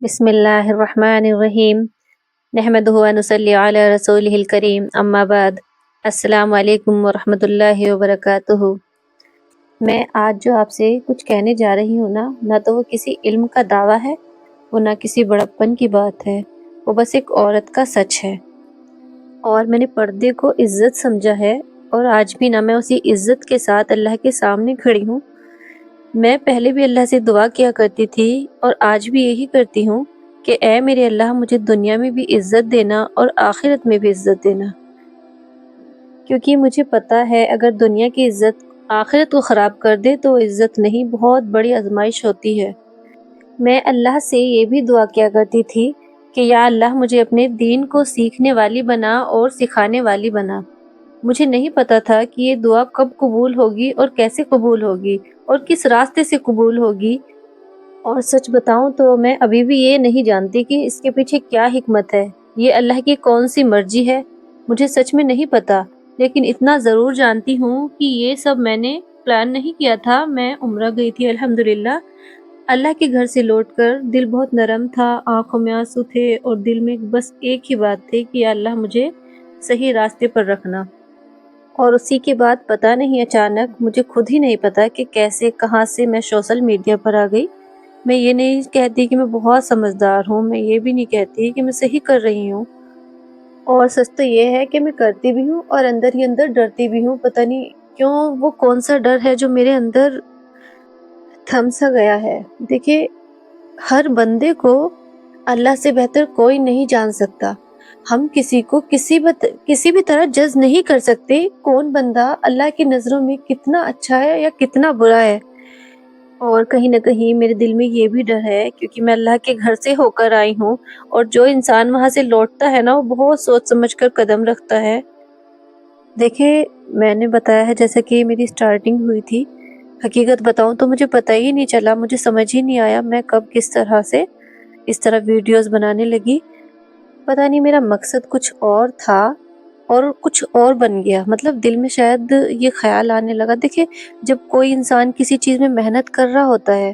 بسم اللہ الرحمن الرحیم نحمدہ و نصلی علی رسولہ الکریم اما بعد السلام علیکم ورحمۃ اللہ وبرکاتہ۔ میں آج جو آپ سے کچھ کہنے جا رہی ہوں نہ تو وہ کسی علم کا دعویٰ ہے، وہ نہ کسی بڑپن کی بات ہے، وہ بس ایک عورت کا سچ ہے۔ اور میں نے پردے کو عزت سمجھا ہے، اور آج بھی نہ میں اسی عزت کے ساتھ اللہ کے سامنے کھڑی ہوں۔ میں پہلے بھی اللہ سے دعا کیا کرتی تھی اور آج بھی یہی کرتی ہوں کہ اے میرے اللہ، مجھے دنیا میں بھی عزت دینا اور آخرت میں بھی عزت دینا، کیونکہ مجھے پتا ہے اگر دنیا کی عزت آخرت کو خراب کر دے تو عزت نہیں، بہت بڑی آزمائش ہوتی ہے۔ میں اللہ سے یہ بھی دعا کیا کرتی تھی کہ یا اللہ، مجھے اپنے دین کو سیکھنے والی بنا اور سکھانے والی بنا۔ مجھے نہیں پتا تھا کہ یہ دعا کب قبول ہوگی اور کیسے قبول ہوگی اور کس راستے سے قبول ہوگی، اور سچ بتاؤں تو میں ابھی بھی یہ نہیں جانتی کہ اس کے پیچھے کیا حکمت ہے، یہ اللہ کی کون سی مرضی ہے۔ مجھے سچ میں نہیں پتا، لیکن اتنا ضرور جانتی ہوں کہ یہ سب میں نے پلان نہیں کیا تھا۔ میں عمرہ گئی تھی الحمدللہ۔ اللہ کے گھر سے لوٹ کر دل بہت نرم تھا، آنکھوں میں آنسو تھے اور دل میں بس ایک ہی بات تھی کہ یا اللہ، مجھے صحیح راستے پر رکھنا۔ اور اسی کے بعد پتہ نہیں اچانک، مجھے خود ہی نہیں پتا کہ کیسے کہاں سے میں سوشل میڈیا پر آ گئی۔ میں یہ نہیں کہتی کہ میں بہت سمجھدار ہوں، میں یہ بھی نہیں کہتی کہ میں صحیح کر رہی ہوں، اور سچ تو یہ ہے کہ میں کرتی بھی ہوں اور اندر ہی اندر ڈرتی بھی ہوں۔ پتہ نہیں کیوں، وہ کون سا ڈر ہے جو میرے اندر تھم سا گیا ہے۔ دیکھیے، ہر بندے کو اللہ سے بہتر کوئی نہیں جان سکتا۔ ہم کسی کو کسی بھی طرح جج نہیں کر سکتے کون بندہ اللہ کی نظروں میں کتنا اچھا ہے یا کتنا برا ہے۔ اور کہیں نہ کہیں میرے دل میں یہ بھی ڈر ہے، کیونکہ میں اللہ کے گھر سے ہو کر آئی ہوں، اور جو انسان وہاں سے لوٹتا ہے نا، وہ بہت سوچ سمجھ کر قدم رکھتا ہے۔ دیکھیں، میں نے بتایا ہے جیسا کہ میری سٹارٹنگ ہوئی تھی، حقیقت بتاؤں تو مجھے پتہ ہی نہیں چلا، مجھے سمجھ ہی نہیں آیا میں کب کس طرح سے اس طرح ویڈیوز بنانے لگی۔ پتہ نہیں میرا مقصد کچھ اور تھا اور کچھ اور بن گیا، مطلب دل میں شاید یہ خیال آنے لگا۔ دیکھیں، جب کوئی انسان کسی چیز میں محنت کر رہا ہوتا ہے،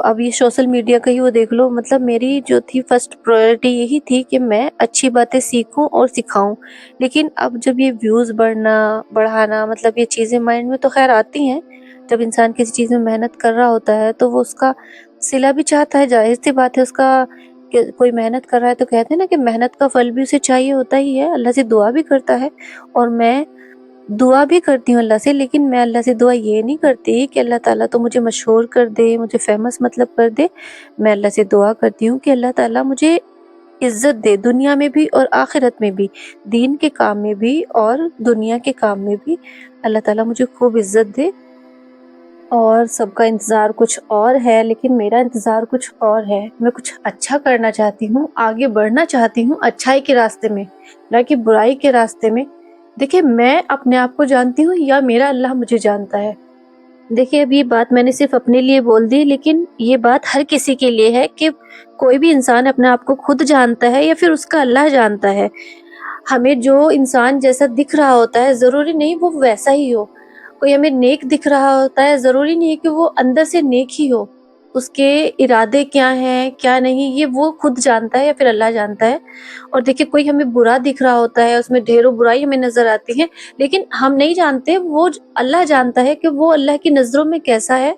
اب یہ سوشل میڈیا کا ہی وہ دیکھ لو، مطلب میری جو تھی فرسٹ پرائرٹی یہی تھی کہ میں اچھی باتیں سیکھوں اور سکھاؤں، لیکن اب جب یہ ویوز بڑھانا، مطلب یہ چیزیں مائنڈ میں تو خیر آتی ہیں۔ جب انسان کسی چیز میں محنت کر رہا ہوتا ہے تو وہ اس کا صلہ بھی چاہتا ہے، ظاہر سی بات ہے اس کا، کہ کوئی محنت کر رہا ہے تو کہتے ہیں نا کہ محنت کا پھل بھی اسے چاہیے ہوتا ہی ہے، اللہ سے دعا بھی کرتا ہے، اور میں دعا بھی کرتی ہوں اللہ سے، لیکن میں اللہ سے دعا یہ نہیں کرتی کہ اللہ تعالیٰ تو مجھے مشہور کر دے، مجھے فیمس مطلب کر دے۔ میں اللہ سے دعا کرتی ہوں کہ اللہ تعالیٰ مجھے عزت دے، دنیا میں بھی اور آخرت میں بھی، دین کے کام میں بھی اور دنیا کے کام میں بھی اللہ تعالیٰ مجھے خوب عزت دے۔ اور سب کا انتظار کچھ اور ہے، لیکن میرا انتظار کچھ اور ہے۔ میں کچھ اچھا کرنا چاہتی ہوں، آگے بڑھنا چاہتی ہوں اچھائی کے راستے میں، نہ کہ برائی کے راستے میں۔ دیکھیں، میں اپنے آپ کو جانتی ہوں یا میرا اللہ مجھے جانتا ہے۔ دیکھیں، اب یہ بات میں نے صرف اپنے لیے بول دی، لیکن یہ بات ہر کسی کے لیے ہے کہ کوئی بھی انسان اپنے آپ کو خود جانتا ہے یا پھر اس کا اللہ جانتا ہے۔ ہمیں جو انسان جیسا دکھ رہا ہوتا ہے ضروری نہیں وہ ویسا ہی ہو۔ کوئی ہمیں نیک دکھ رہا ہوتا ہے، ضروری نہیں ہے کہ وہ اندر سے نیک ہی ہو۔ اس کے ارادے کیا ہیں کیا نہیں، یہ وہ خود جانتا ہے یا پھر اللہ جانتا ہے۔ اور دیکھیں، کوئی ہمیں برا دکھ رہا ہوتا ہے، اس میں ڈھیروں برائی ہمیں نظر آتی ہے، لیکن ہم نہیں جانتے، وہ اللہ جانتا ہے کہ وہ اللہ کی نظروں میں کیسا ہے۔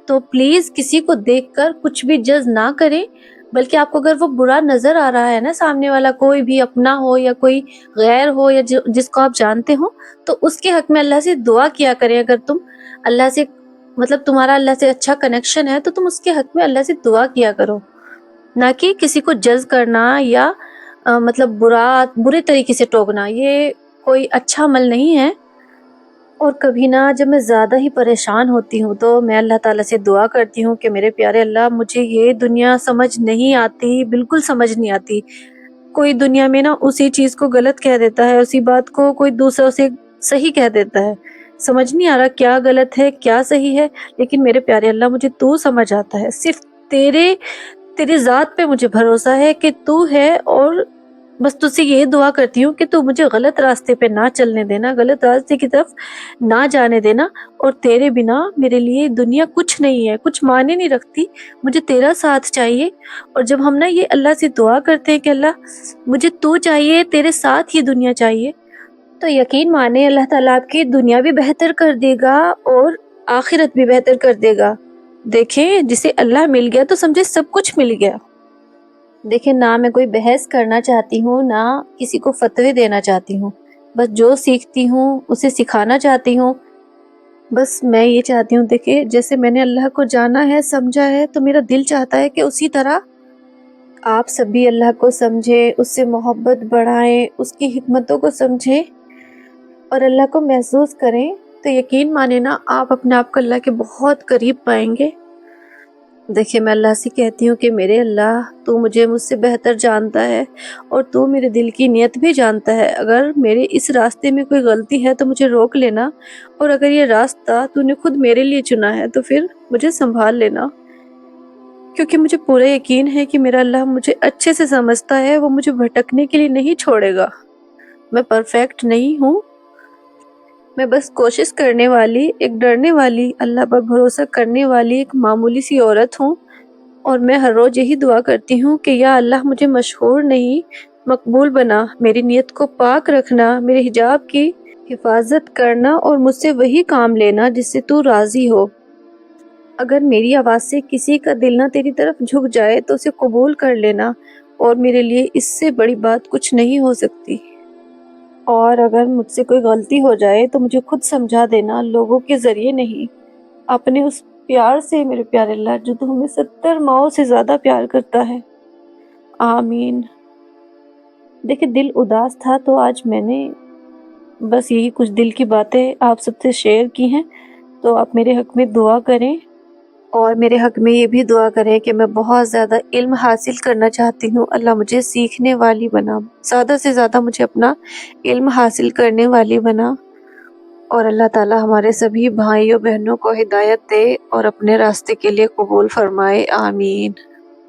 تو پلیز کسی کو دیکھ کر کچھ بھی جج نہ کریں، بلکہ آپ کو اگر وہ برا نظر آ رہا ہے نا، سامنے والا کوئی بھی اپنا ہو یا کوئی غیر ہو یا جس کو آپ جانتے ہو، تو اس کے حق میں اللہ سے دعا کیا کریں۔ اگر تم اللہ سے، مطلب تمہارا اللہ سے اچھا کنیکشن ہے، تو تم اس کے حق میں اللہ سے دعا کیا کرو، نہ کہ کسی کو جج کرنا یا مطلب برے طریقے سے ٹوکنا۔ یہ کوئی اچھا عمل نہیں ہے۔ اور کبھی نہ جب میں زیادہ ہی پریشان ہوتی ہوں تو میں اللہ تعالیٰ سے دعا کرتی ہوں کہ میرے پیارے اللہ، مجھے یہ دنیا سمجھ نہیں آتی، بالکل سمجھ نہیں آتی۔ کوئی دنیا میں نا اسی چیز کو غلط کہہ دیتا ہے، اسی بات کو کوئی دوسرا سے صحیح کہہ دیتا ہے۔ سمجھ نہیں آ رہا کیا غلط ہے کیا صحیح ہے، لیکن میرے پیارے اللہ، مجھے تو سمجھ آتا ہے۔ صرف تیری ذات پہ مجھے بھروسہ ہے کہ تو ہے، اور بس تجھ سے یہی دعا کرتی ہوں کہ تو مجھے غلط راستے پہ نہ چلنے دینا، غلط راستے کی طرف نہ جانے دینا، اور تیرے بنا میرے لیے دنیا کچھ نہیں ہے، کچھ معنی نہیں رکھتی، مجھے تیرا ساتھ چاہیے۔ اور جب ہم نا یہ اللہ سے دعا کرتے ہیں کہ اللہ مجھے تو چاہیے، تیرے ساتھ یہ دنیا چاہیے، تو یقین مانے اللہ تعالیٰ آپ کی دنیا بھی بہتر کر دے گا اور آخرت بھی بہتر کر دے گا۔ دیکھیں جسے اللہ مل گیا تو سمجھے سب کچھ مل گیا۔ دیکھیں نہ میں کوئی بحث کرنا چاہتی ہوں، نہ کسی کو فتوے دینا چاہتی ہوں، بس جو سیکھتی ہوں اسے سکھانا چاہتی ہوں۔ بس میں یہ چاہتی ہوں، دیکھیں جیسے میں نے اللہ کو جانا ہے، سمجھا ہے، تو میرا دل چاہتا ہے کہ اسی طرح آپ سب بھی اللہ کو سمجھیں، اس سے محبت بڑھائیں، اس کی حکمتوں کو سمجھیں اور اللہ کو محسوس کریں، تو یقین مانے نا آپ اپنے آپ کو اللہ کے بہت قریب پائیں گے۔ دیکھیں میں اللہ سے کہتی ہوں کہ میرے اللہ تو مجھے مجھ سے بہتر جانتا ہے اور تو میرے دل کی نیت بھی جانتا ہے، اگر میرے اس راستے میں کوئی غلطی ہے تو مجھے روک لینا، اور اگر یہ راستہ تو نے خود میرے لیے چنا ہے تو پھر مجھے سنبھال لینا، کیونکہ مجھے پورا یقین ہے کہ میرا اللہ مجھے اچھے سے سمجھتا ہے، وہ مجھے بھٹکنے کے لیے نہیں چھوڑے گا۔ میں پرفیکٹ نہیں ہوں، میں بس کوشش کرنے والی، ایک ڈرنے والی، اللہ پر بھروسہ کرنے والی ایک معمولی سی عورت ہوں، اور میں ہر روز یہی دعا کرتی ہوں کہ یا اللہ مجھے مشہور نہیں، مقبول بنا، میری نیت کو پاک رکھنا، میرے حجاب کی حفاظت کرنا اور مجھ سے وہی کام لینا جس سے تو راضی ہو۔ اگر میری آواز سے کسی کا دل نہ تیری طرف جھک جائے تو اسے قبول کر لینا، اور میرے لیے اس سے بڑی بات کچھ نہیں ہو سکتی۔ اور اگر مجھ سے کوئی غلطی ہو جائے تو مجھے خود سمجھا دینا، لوگوں کے ذریعے نہیں، اپنے اس پیار سے میرے پیارے اللہ جو تو ہمیں 70 ماؤں سے زیادہ پیار کرتا ہے۔ آمین۔ دیکھیں دل اداس تھا تو آج میں نے بس یہی کچھ دل کی باتیں آپ سب سے شیئر کی ہیں، تو آپ میرے حق میں دعا کریں، اور میرے حق میں یہ بھی دعا کریں کہ میں بہت زیادہ علم حاصل کرنا چاہتی ہوں، اللہ مجھے سیکھنے والی بنا، زیادہ سے زیادہ مجھے اپنا علم حاصل کرنے والی بنا، اور اللہ تعالیٰ ہمارے سبھی بھائیوں بہنوں کو ہدایت دے اور اپنے راستے کے لیے قبول فرمائے۔ آمین۔